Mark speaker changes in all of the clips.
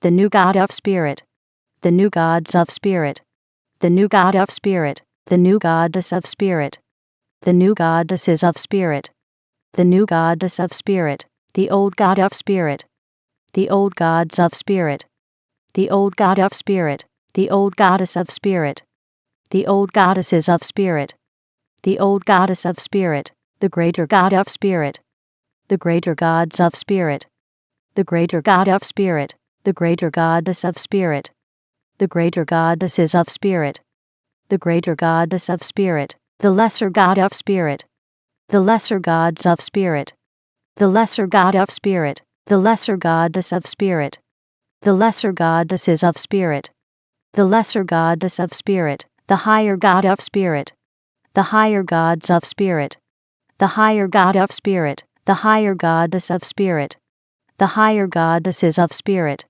Speaker 1: the new God of spirit, the new gods of spirit, the new God of spirit, the new goddess of spirit, the new goddesses of spirit, the new goddess of spirit, the old God of spirit, the old gods of spirit, the old God of spirit, the old goddess of spirit, the old goddesses of spirit, the old goddess of spirit, the greater God of spirit, the greater gods of spirit, the greater God of spirit, the greater goddess of spirit, the greater goddesses of spirit, the greater goddess of spirit, the lesser God of spirit, the lesser gods of spirit, the lesser God of spirit, the lesser goddess of spirit, the lesser goddesses of spirit, the lesser goddess of spirit, the higher God of spirit, the higher gods of spirit, the higher God of spirit, the higher goddess of spirit, the higher goddesses of spirit,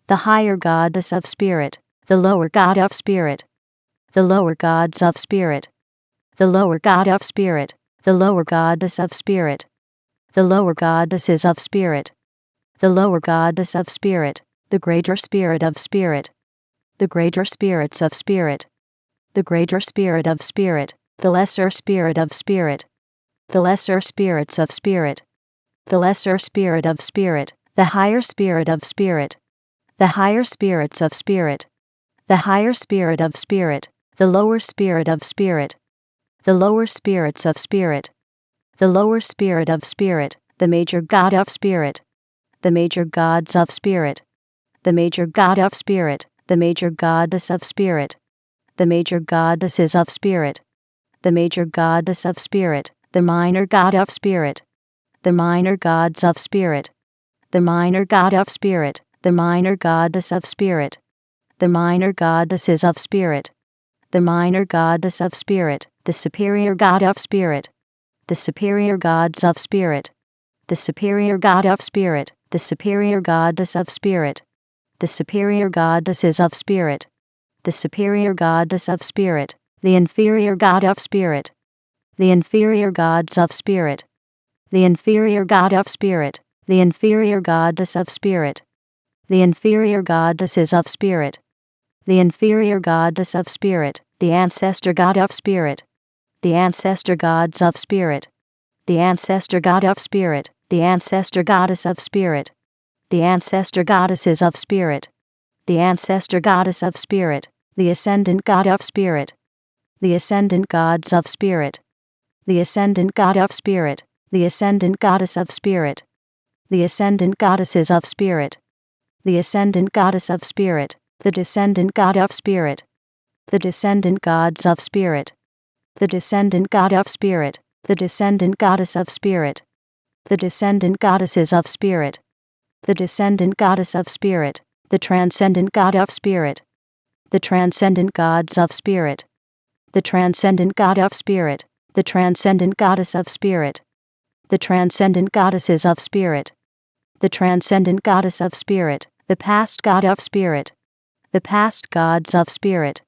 Speaker 1: the higher goddess of spirit, the lower God of spirit, the lower gods of spirit, the lower God of spirit, the lower goddess of spirit, the lower goddesses of spirit, the lower goddess of spirit, the greater spirit of spirit, the greater spirits of spirit, the greater spirit of spirit, the lesser spirit of spirit, the lesser spirits of spirit, the lesser spirit of spirit, the higher spirit of spirit, the higher spirits of spirit, the higher spirit of spirit, the lower spirit of spirit, the lower spirits of spirit, the lower spirit of spirit, the major God of spirit, the major gods of spirit, the major God of spirit, the major goddess of spirit, the major goddesses of spirit, the major goddess of spirit, the minor God of spirit, the minor gods of spirit, the minor God of spirit, the minor goddess of spirit, the minor goddesses of spirit, the minor goddess of spirit, the superior God of spirit, the superior gods of spirit, the superior God of spirit, the superior goddess of spirit, the superior goddesses of spirit, the superior goddess of spirit, the inferior God of spirit, the inferior gods of spirit, the inferior God of spirit, the inferior goddess of spirit, the inferior goddesses of spirit, the inferior goddess of spirit, the ancestor God of spirit, the ancestor gods of spirit, the ancestor God of spirit, the ancestor goddess of spirit, the ancestor goddesses of spirit, the ancestor goddess of spirit, the ascendant God of spirit, the ascendant gods of spirit, the ascendant God of spirit, the ascendant goddess of spirit, the ascendant goddesses of spirit, the ascendant goddess of spirit, the descendant God of spirit, the descendant gods of spirit, the descendant God of spirit, the descendant goddess of spirit, the descendant goddesses of spirit, the descendant goddess of spirit, the transcendent God of spirit, the transcendent gods of spirit, the transcendent God of spirit, the transcendent goddess of spirit, the transcendent goddesses of spirit, the transcendent goddess of spirit, the past God of spirit, the past gods of spirit,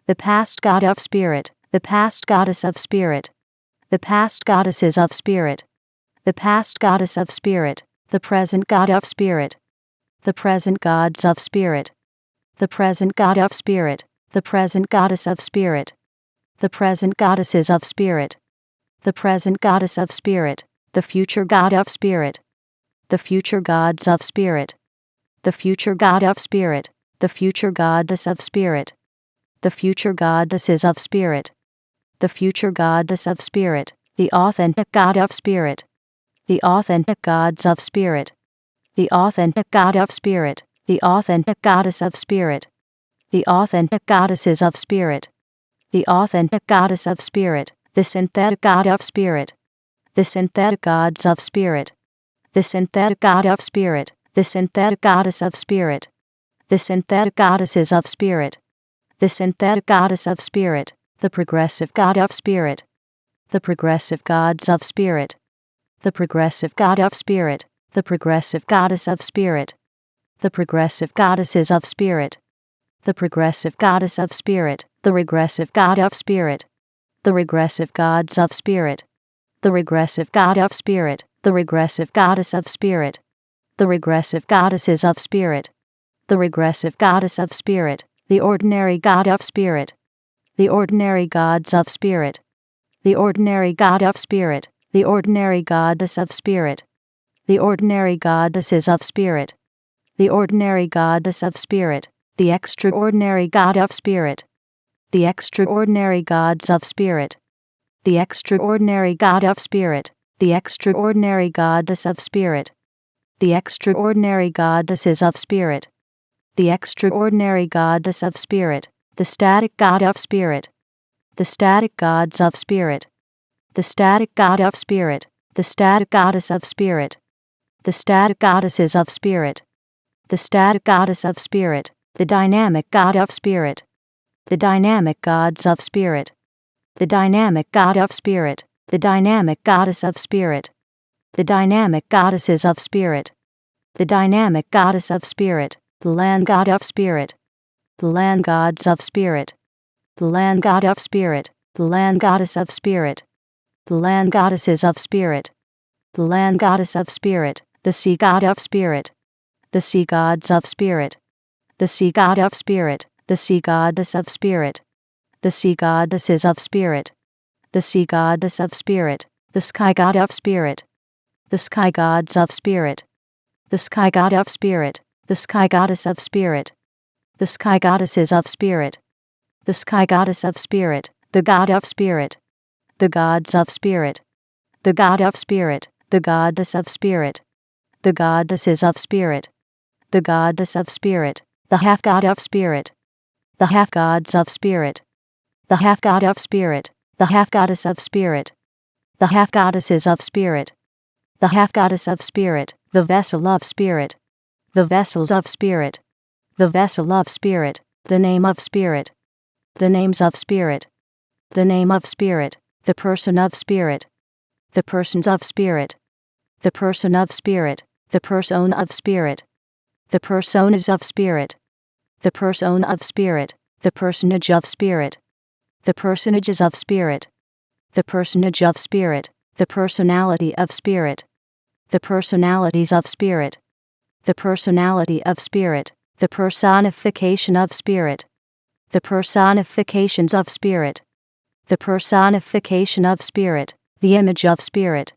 Speaker 1: the past God of spirit, the past goddess of spirit, the past goddesses of spirit, the past goddess of spirit, the present God of spirit, the present gods of spirit, the present God of spirit, the present goddess of spirit, the present goddesses of spirit, the present goddess of spirit, the future God of spirit, the future gods of spirit, the future God of spirit, the future goddess of spirit, the future goddesses of spirit, the future goddess of spirit, the authentic God of spirit, the authentic gods of spirit, the authentic God of spirit, the authentic goddess of spirit, the authentic goddesses of spirit, the authentic goddess of spirit, the synthetic God of spirit, the synthetic gods of spirit, the synthetic God of spirit, the synthetic goddess of spirit, the synthetic goddesses of spirit, the synthetic goddess of spirit, the progressive God of spirit, the progressive gods of spirit, the progressive God of spirit, the progressive goddess of spirit, the progressive goddesses of spirit, the progressive goddess of spirit, the regressive God of spirit, the regressive gods of spirit, the regressive God of spirit, the regressive goddess of spirit, the regressive goddesses of spirit, the regressive goddess of spirit, the ordinary god of spirit, the ordinary gods of spirit, the ordinary god of spirit, the ordinary goddess of spirit, the ordinary goddesses of spirit, the ordinary goddess of spirit, the extraordinary god of spirit, the extraordinary gods of spirit, the extraordinary god of spirit, the extraordinary goddess of spirit, the extraordinary goddesses of spirit, the extraordinary goddess of spirit, the static god of spirit, the static gods of spirit, the static god of spirit, the static goddess of spirit, the static goddesses of spirit, the static goddess of spirit, the dynamic god of spirit, the dynamic gods of spirit, the dynamic god of spirit, the dynamic goddess of spirit, the dynamic goddesses of spirit, the dynamic goddess of spirit, the land god of spirit, the land gods of spirit, the land god of spirit, the land goddess of spirit, the land goddesses of spirit, the land goddess of spirit, the sea god of spirit, the sea gods of spirit, the sea god of spirit, the sea goddess of spirit, the sea goddesses of spirit, the sea goddess of spirit, the sky god of spirit, the sky gods of spirit, the sky god of spirit, the sky goddess of spirit, the sky goddesses of spirit, the sky goddess of spirit, the god of spirit, the gods of spirit, the god of spirit, the goddess of spirit, the goddesses of spirit, the goddess of spirit, the half god of spirit, the half gods of spirit, the half god of spirit, the half goddess of spirit, the half goddesses of spirit, the half goddess of spirit, the vessel of spirit, the vessels of spirit, the vessel of spirit, the name of spirit, the names of spirit, the name of spirit, the person of spirit, the persons of spirit, the person of spirit, the persona of spirit, the personas of spirit, the persona of spirit, the personage of spirit, the personages of spirit, the personage of spirit, the personality of spirit, the personalities of spirit, the personality of spirit, the personification of spirit, the personifications of spirit, the personification of spirit, the image of spirit,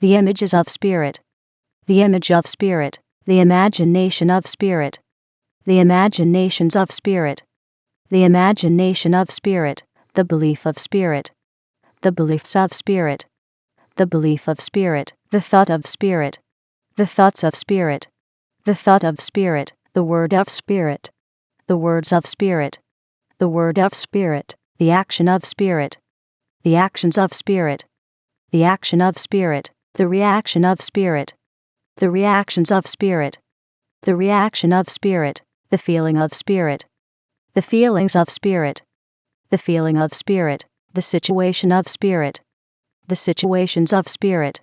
Speaker 1: the images of spirit, the image of spirit, the imagination of spirit, the imaginations of spirit, the imagination of spirit, the belief of spirit, the beliefs of spirit, the belief of spirit, the thought of spirit, the thoughts of spirit, the thought of spirit, the word of spirit, the words of spirit, the word of spirit, the action of spirit, the actions of spirit, the action of spirit, the reaction of spirit, the reactions of spirit, the reaction of spirit, the feeling of spirit, the feelings of spirit, the feeling of spirit, the situation of spirit, the situations of spirit,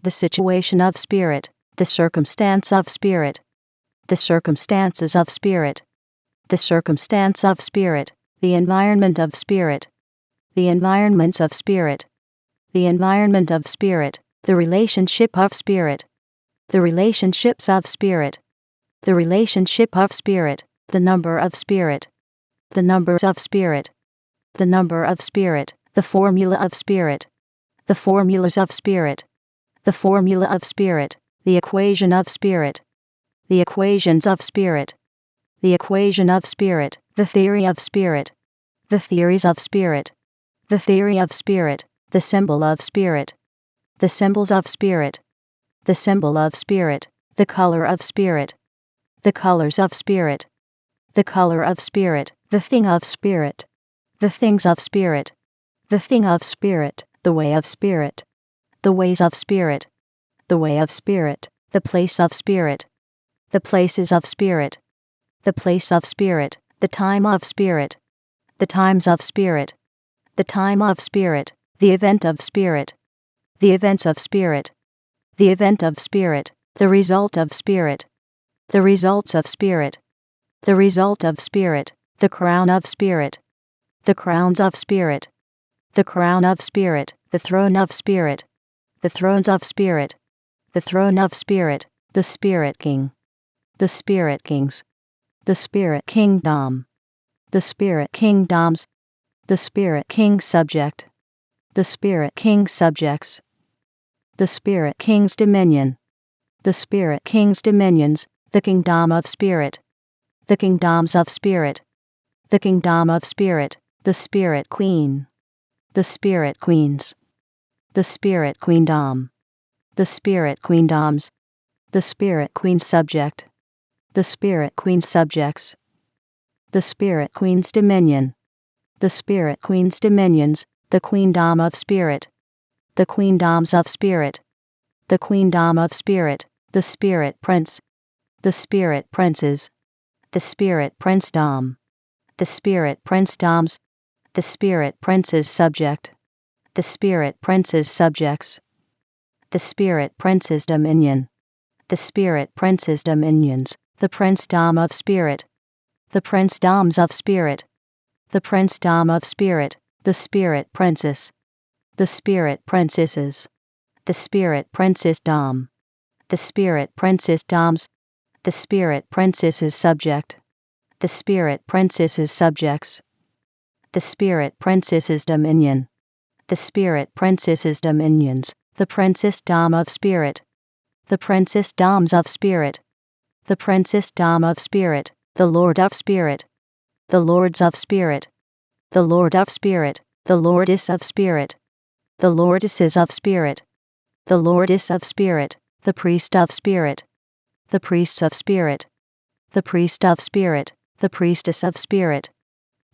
Speaker 1: the situation of spirit, the circumstance of spirit, the circumstances of spirit, the circumstance of spirit, the environment of spirit, the environments of spirit, the environment of spirit, the relationship of spirit, the relationships of spirit, the relationship of spirit, the number of spirit, the numbers of spirit, the number of spirit, the formula of spirit, the formulas of spirit, the formula of spirit, the equation of spirit, the equations of spirit, the equation of spirit, the theory of spirit, the theories of spirit, the theory of spirit, the symbol of spirit, the symbols of spirit, the symbol of spirit, the color of spirit, the colors of spirit, the color of spirit, the thing of spirit, the things of spirit, the thing of spirit, the way of spirit, the ways of spirit, the way of spirit, the place of spirit, the places of spirit, the place of spirit, the time of spirit, the times of spirit, the time of spirit, the event of spirit, the events of spirit, the event of spirit, the result of spirit, the results of spirit, the result of spirit, the crown of spirit, the crowns of spirit, the crown of spirit, the throne of spirit, the thrones of spirit, the throne of spirit, the spirit king, the spirit kings, the spirit kingdom, the spirit kingdoms, the spirit king subject, the spirit king subjects, the spirit king's dominion, the spirit king's dominions, the kingdom of spirit, the kingdoms of spirit, the kingdom of spirit, the spirit queen, the spirit queens, the spirit queendom, the spirit queendoms, the spirit queen subject, the spirit queen subjects, the spirit queen's dominion, the spirit queen's dominions, the queendom of spirit, the queendoms of spirit, the queendom of spirit, the spirit prince, the spirit princes, the spirit princedom, the spirit princedoms, the spirit prince's subject, the spirit prince's subjects, the spirit prince's dominion, the spirit prince's dominions, the princedom of spirit, the princedoms of spirit, the princedom of spirit, the spirit princess, the spirit princesses, the spirit princessdom, the spirit princessdoms, the spirit princess's subject, the spirit princess's subjects, the spirit princess's dominion, the spirit princess's dominions, the princessdom of spirit, the princessdoms of spirit, the princessdom of spirit, the lord of spirit, the lords of spirit, the lord of spirit, the lordess of spirit, the lordesses of spirit, the lordess of spirit, the priest of spirit, the priests of spirit, the priest of spirit, the priestess of spirit,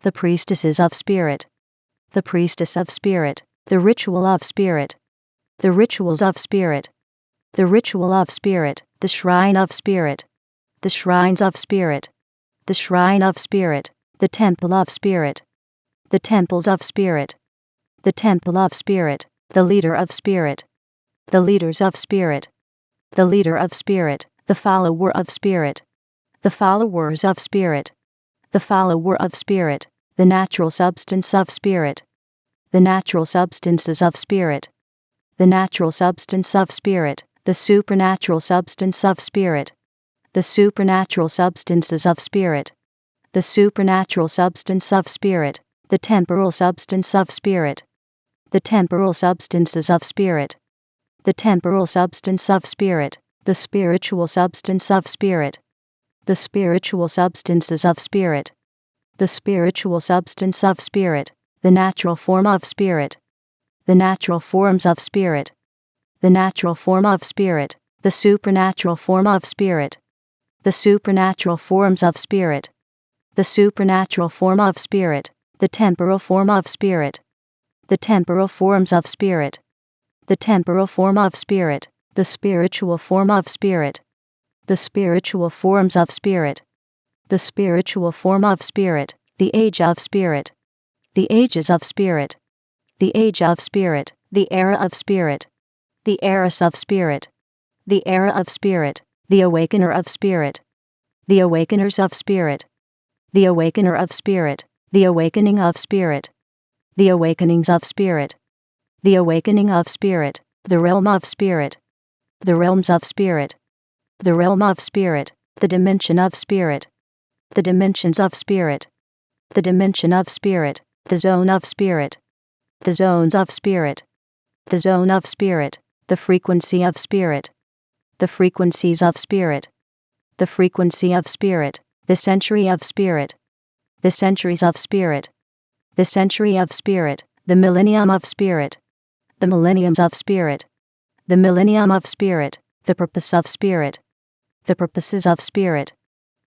Speaker 1: the priestesses of spirit, the priestess of spirit, the ritual of spirit, the rituals of spirit, the ritual of spirit, the shrine of spirit, the shrines of spirit, the shrine of spirit, the temple of spirit, the temples of spirit, the temple of spirit, the leader of spirit, the leaders of spirit, the leader of spirit, the follower of spirit, the followers of spirit, the follower of spirit, the natural substance of spirit, the natural substances of spirit, the natural substance of spirit, the supernatural substance of spirit, the supernatural substances of spirit, the supernatural substance of spirit, the temporal substance of spirit, the temporal substances of spirit, the temporal substance of spirit, the spiritual substance of spirit, the spiritual substances of spirit, the spiritual substance of spirit, the natural form of spirit, the natural forms of spirit, the natural form of spirit, the supernatural form of spirit, the supernatural forms of spirit, the supernatural form of spirit, the temporal form of spirit, the temporal forms of spirit, the temporal form of spirit, the spiritual form of spirit, the spiritual forms of spirit, the spiritual form of spirit, the age of spirit, the ages of spirit, the age of spirit, the era of spirit, the eras of spirit, the era of spirit, the awakener of spirit, the awakeners of spirit, the awakener of spirit, the awakening of spirit, the awakenings of spirit, the awakening of spirit, the realm of spirit, the realms of spirit, the realm of spirit, the dimension of spirit, the dimensions of spirit, the dimension of spirit, the zone of spirit, the zones of spirit, the zone of spirit, the frequency of spirit, the frequencies of spirit, the frequency of spirit, the century of spirit, the centuries of spirit, the century of spirit, the millennium of spirit, the millenniums of spirit, the millennium of spirit, the purpose of spirit, the purposes of spirit,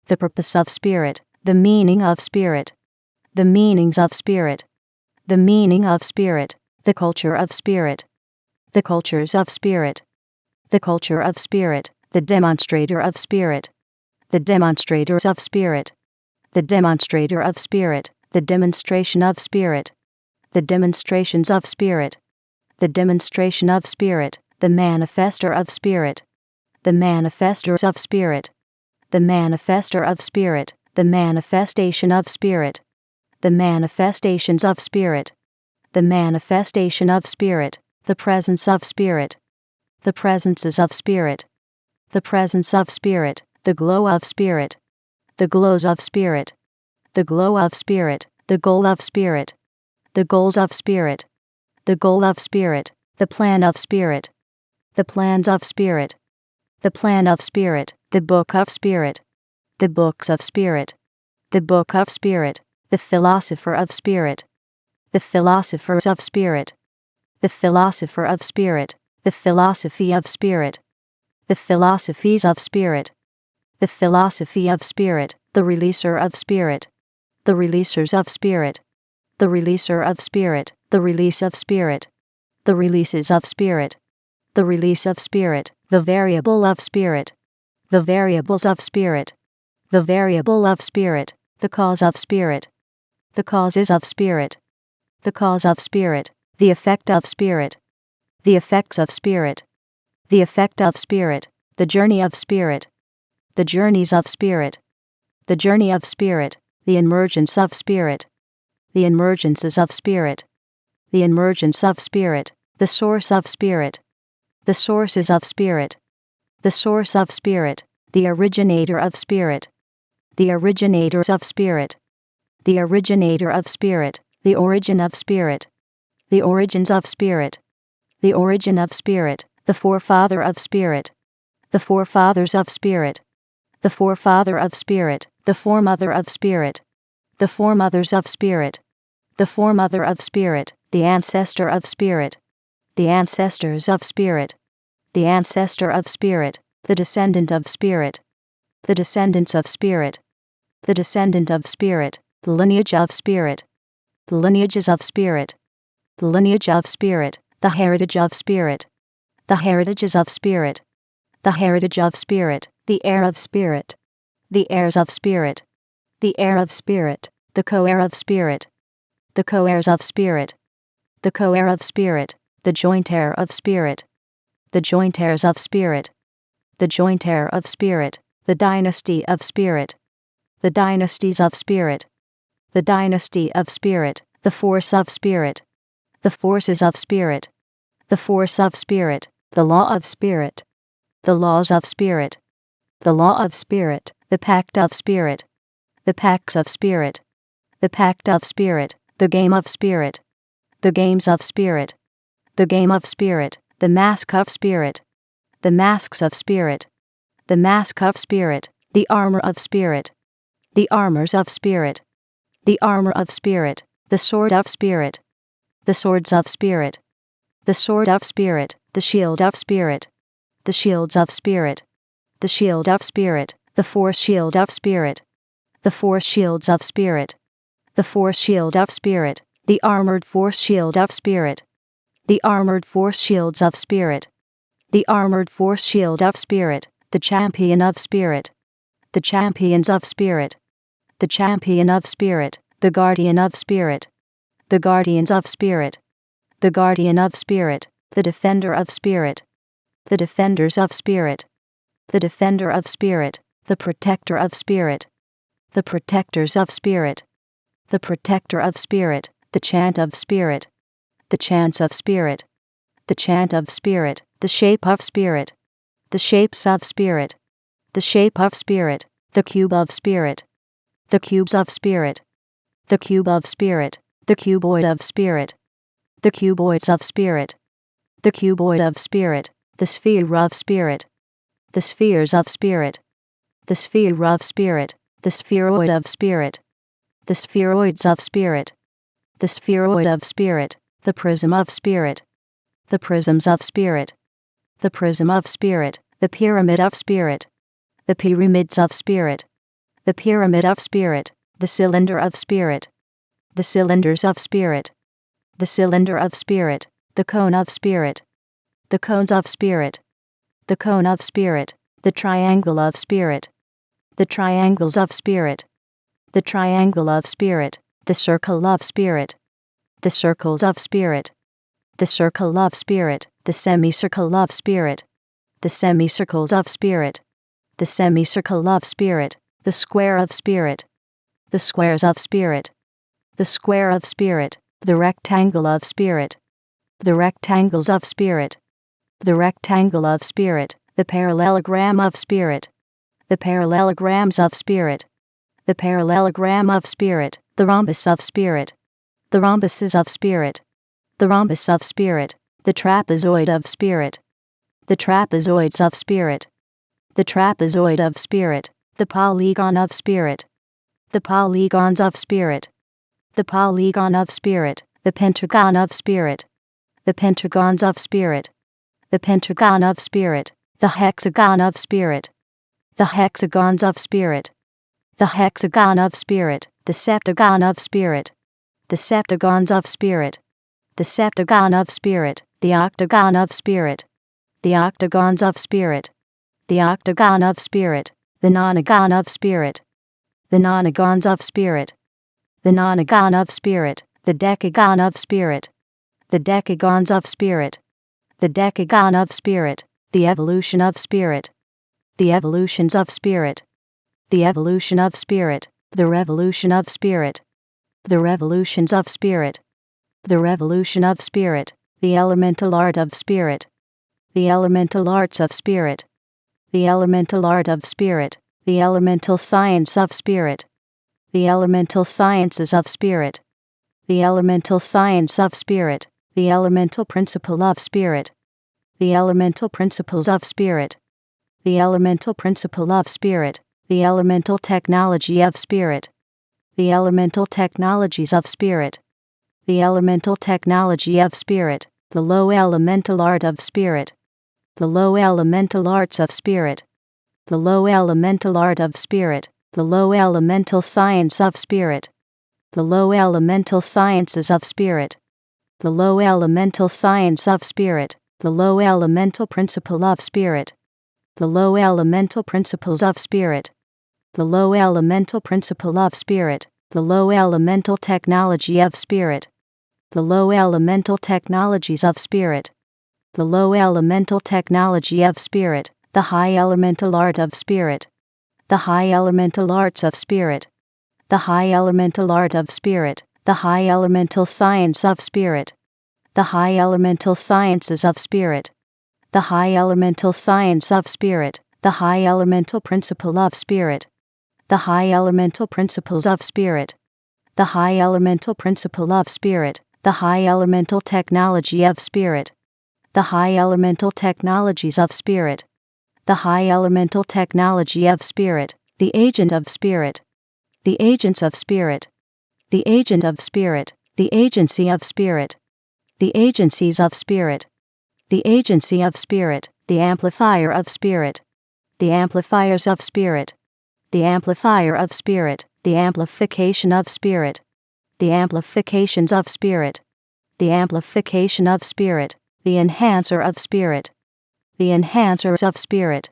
Speaker 1: the purpose of spirit, the meaning of spirit, the meanings of spirit, the meaning of spirit, the culture of spirit, the cultures of spirit, the culture of spirit, the demonstrator of spirit, the demonstrators of spirit, the demonstrator of spirit, the demonstration of spirit, the demonstrations of spirit, the demonstration of spirit, the manifester of spirit, the manifestors of spirit, the manifester of spirit, the manifestation of spirit, the manifestations of spirit, the manifestation of spirit, the presence of spirit, the presences of spirit, the presence of spirit, the glow of spirit, the glows of spirit, the glow of spirit, the goal of spirit, the goals of spirit, the goal of spirit, the plan of spirit, the plans of spirit, the plan of spirit, the book of spirit, the books of spirit, the book of spirit, the philosopher of spirit, the philosophers of spirit, the philosopher of spirit, the philosophy of spirit, the philosophies of spirit, the philosophy of spirit, the releaser of spirit, the releasers of spirit, the releaser of spirit, the release of spirit, the releases of spirit, the release of spirit, the variable of spirit, the variables of spirit, the variable of spirit, the cause of spirit, the causes of spirit, the cause of spirit, the effect of spirit, the effects of spirit, the effect of spirit, the journey of spirit, the journeys of spirit, the journey of spirit, the emergence of spirit, the emergences of spirit, the emergence of spirit, the source of spirit, the sources of spirit, the source of spirit, the originator of spirit, the originators of spirit, the originator of spirit, the origin of spirit, the origins of spirit, the origin of spirit, the forefather of spirit, the forefathers of spirit, the forefather of spirit, the foremother of spirit, the foremothers of spirit, the foremother of spirit, the ancestor of spirit, the ancestors of spirit, the ancestor of spirit, the descendant of spirit, the descendants of spirit, the descendant of spirit, the lineage of spirit, the lineages of spirit, the lineage of spirit, the heritage of spirit, the heritages of spirit, the heritage of spirit, the heir of spirit, the heirs of spirit, the heir of spirit, the co-heir of spirit, the co-heirs of spirit, the co-heir of spirit, the joint heir of spirit, the joint heirs of spirit, the joint heir of spirit, the dynasty of spirit, the dynasties of spirit, the dynasty of spirit, the force of spirit, the forces of spirit, the force of spirit, the law of spirit, the laws of spirit, the law of spirit, the pact of spirit, the pacts of spirit, the pact of spirit, the game of spirit, the games of spirit, the game of spirit, the mask of spirit, the masks of spirit, the mask of spirit, the armor of spirit, the armors of spirit, the armor of spirit, the sword of spirit, the swords of spirit, the sword of spirit, the shield of spirit, the shields of spirit, the shield of spirit, the force shield of spirit, the force shields of spirit, the force shield of spirit, the armored force shield of spirit, the armored force shields of spirit, the armored force shield of spirit, the champion of spirit, the champions of spirit, the champion of spirit, the guardian of spirit, the guardians of spirit, the guardian of spirit, the defender of spirit, the defenders of spirit, the defender of spirit, the protector of spirit, the protectors of spirit, the protector of spirit, the chant of spirit, the chants of spirit, the chant of spirit, the shape of spirit, the shapes of spirit, the shape of spirit, the cube of spirit, the cubes of spirit, the cube of spirit, the cuboid of spirit, the cuboids of spirit, the cuboid of spirit, the sphere of spirit, the spheres of spirit, the sphere of spirit, the spheroid of spirit, the spheroids of spirit, the spheroid of spirit, the prism of spirit, the prisms of spirit, the prism of spirit, the pyramid of spirit, the pyramids of spirit, the pyramid of spirit, the cylinder of spirit, the cylinders of spirit, the cylinder of spirit, the cone of spirit, the cones of spirit, the cone of spirit, the triangle of spirit, the triangles of spirit, the triangle of spirit, the circle of spirit, the circles of spirit, the circle of spirit, the semicircle of spirit, the semicircles of spirit, the semicircle of spirit, the square of spirit, the squares of spirit, the square of spirit, the rectangle of spirit, the rectangles of spirit, the rectangle of spirit, the parallelogram of spirit, the parallelograms of spirit, the parallelogram of spirit, the rhombus of spirit, the rhombuses of spirit, the rhombus of spirit, the trapezoid of spirit, the trapezoids of spirit, the trapezoid of spirit, the polygon of spirit, the polygons of spirit, the polygon of spirit, the pentagon of spirit, the pentagons of spirit, the pentagon of spirit, the hexagon of spirit, the hexagons of spirit, the hexagon of spirit, the septagon of spirit, the septagons of spirit, the septagon of spirit, the octagon of spirit, the octagons of spirit, the octagon of spirit, the nonagon of spirit, the nonagons of spirit, the nonagon of spirit, the decagon of spirit, the decagons of spirit, the decagon of spirit, the evolution of spirit, the evolutions of spirit, the evolution of spirit, the revolution of spirit, the revolutions of spirit, the revolution of spirit, the elemental art of spirit, the elemental arts of spirit, the elemental art of spirit, the elemental science of spirit, the elemental sciences of spirit, the elemental science of spirit, the elemental principle of spirit, the elemental principles of spirit, the elemental principle of spirit, the elemental technology of spirit, the elemental technologies of spirit, the elemental technology of spirit, the low elemental art of spirit, the low elemental arts of spirit, the low elemental art of spirit, the low elemental science of spirit, the low elemental sciences of spirit, the low elemental science of spirit, the low elemental principle of spirit, the low elemental principles of spirit, the low elemental principle of spirit, the low elemental technology of spirit, the low elemental technologies of spirit, the low elemental technology of spirit, the high elemental art of spirit, the high elemental arts of spirit, the high elemental art of spirit, the high elemental science of spirit, the high elemental sciences of spirit, the high elemental science of spirit, the high elemental principle of spirit, the high elemental principles of spirit, the high elemental principle of spirit, the high elemental technology of spirit, the high elemental technologies of spirit, the high elemental technology of spirit, the agent of spirit, the agents of spirit, the agent of spirit, the agency of spirit, the agencies of spirit, the agency of spirit, the amplifier of spirit, the amplifiers of spirit, the amplifier of spirit, the amplification of spirit, the amplifications of spirit, the amplification of spirit, the enhancer of spirit, the enhancers of spirit,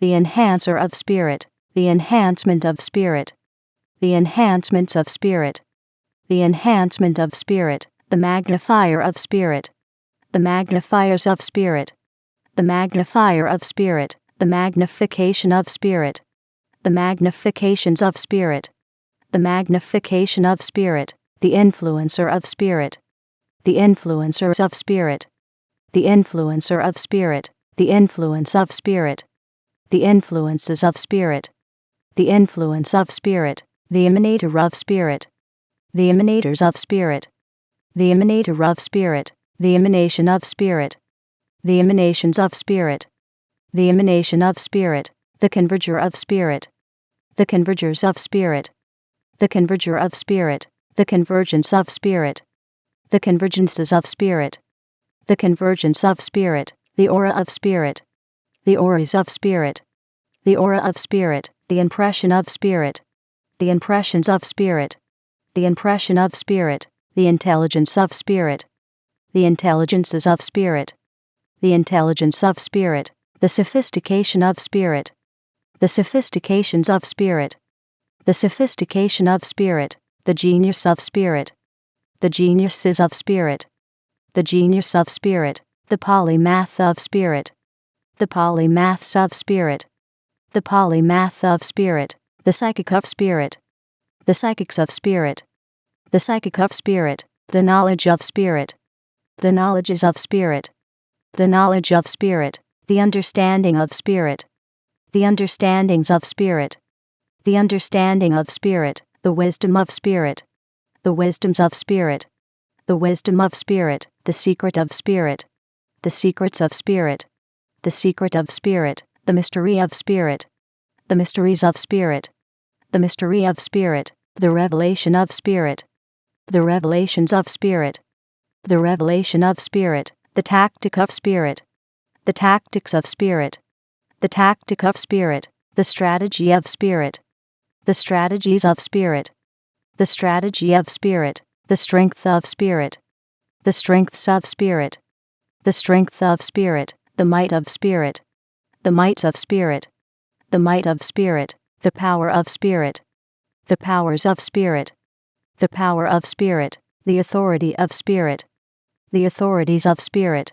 Speaker 1: the enhancer of spirit, the enhancement of spirit, the enhancements of spirit, the enhancement of spirit, the magnifier of spirit, the magnifiers of spirit, the magnifier of spirit, the magnification of spirit, the magnifications of spirit, the magnification of spirit, the influencer of spirit, the influencers of spirit, the influencer of spirit, the influence of spirit, the influences of spirit, the influence of spirit, the emanator of spirit, the emanators of spirit, the emanator of spirit, the emanation of spirit, the emanations of spirit, the emanation of spirit, the converger of spirit, the convergers of spirit, the converger of spirit, the convergence of spirit, the convergences of spirit, the convergence of spirit, the aura of spirit, the auras of spirit, the aura of spirit, the impression of spirit, the impressions of spirit, the impression of spirit, the intelligence of spirit, the intelligences of spirit, the intelligence of spirit, the sophistication of spirit, the sophistications of spirit, the sophistication of spirit, the genius of spirit, the geniuses of spirit, the genius of spirit, the polymath of spirit, the polymaths of spirit, the polymath of spirit, the psychic of spirit, the psychics of spirit, the psychic of spirit, the knowledge of spirit, the knowledges of spirit, the knowledge of spirit, the understanding of spirit, the understandings of spirit, the understanding of spirit, the wisdom of spirit, the wisdoms of spirit, the wisdom of spirit, the secret of spirit, the secrets of spirit, the secret of spirit, the mystery of spirit, the mysteries of spirit, the mystery of spirit, the revelation of spirit, the revelations of spirit, the revelation of spirit, the tactic of spirit, the tactics of spirit, the tactic of spirit, the strategy of spirit, the strategies of spirit, the strategy of spirit, the strength of spirit, the strengths of spirit, the strength of spirit, the might of spirit, the might of spirit, the might of spirit, the power of spirit, the powers of spirit, the power of spirit, the authority of spirit, the authorities of spirit,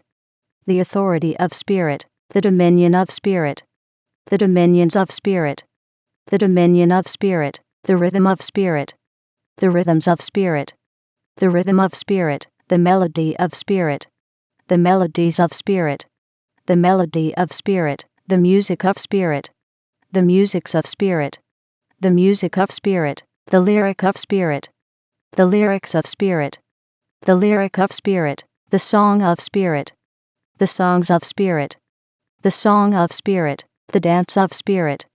Speaker 1: the authority of spirit, the dominion of spirit, the dominions of spirit, the dominion of spirit, the rhythm of spirit, the rhythms of spirit, the rhythm of spirit, the melody of spirit, the melodies of spirit, the melody of spirit, the music of spirit, the musics of spirit, the music of spirit, the lyric of spirit, the lyrics of spirit, the lyric of spirit, the song of spirit, the songs of spirit, the song of spirit, the dance of spirit,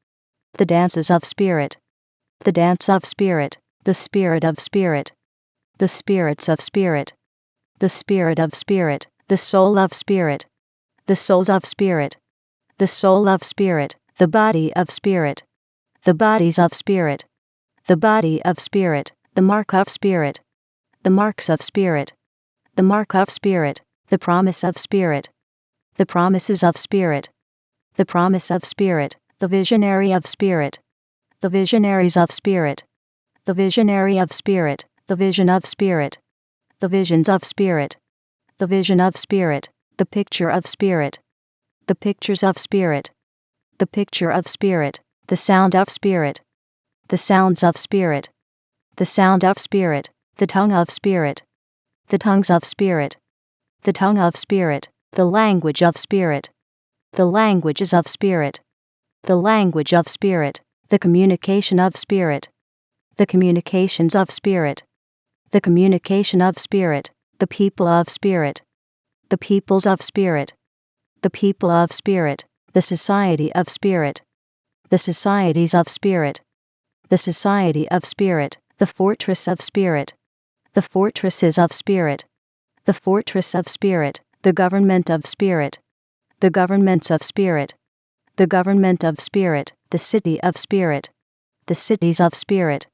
Speaker 1: the dances of spirit, the dance of spirit, the spirit of spirit, the spirits of spirit, the spirit of spirit, the soul of spirit, the souls of spirit, the soul of spirit, the body of spirit, the bodies of spirit, the body of spirit, the mark of spirit, the marks of spirit, the mark of spirit, the promise of spirit, the promises of spirit, the promise of spirit, the visionary of spirit, the visionaries of spirit, the visionary of spirit, the vision of spirit, the visions of spirit, the vision of spirit, the picture of spirit, the pictures of spirit, the picture of spirit, the sound of spirit, the sounds of spirit, the sound of spirit, the tongue of spirit, the tongues of spirit, the tongue of spirit, the language of spirit, the languages of spirit, the language of spirit, the communication of spirit, the communications of spirit, the communication of spirit, the people of spirit, the peoples of spirit, the people of spirit, the society of spirit, the societies of spirit, the society of spirit, the fortress of spirit, the fortresses of spirit, the fortress of spirit, the government of spirit, the governments of spirit, the government of spirit, the city of spirit, the cities of spirit,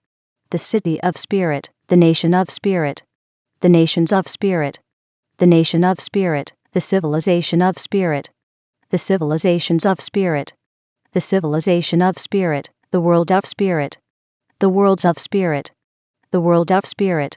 Speaker 1: the city of spirit, the nation of spirit, the nations of spirit, the nation of spirit, the civilization of spirit, the civilizations of spirit, the civilization of spirit, the world of spirit, the worlds of spirit, the world of spirit,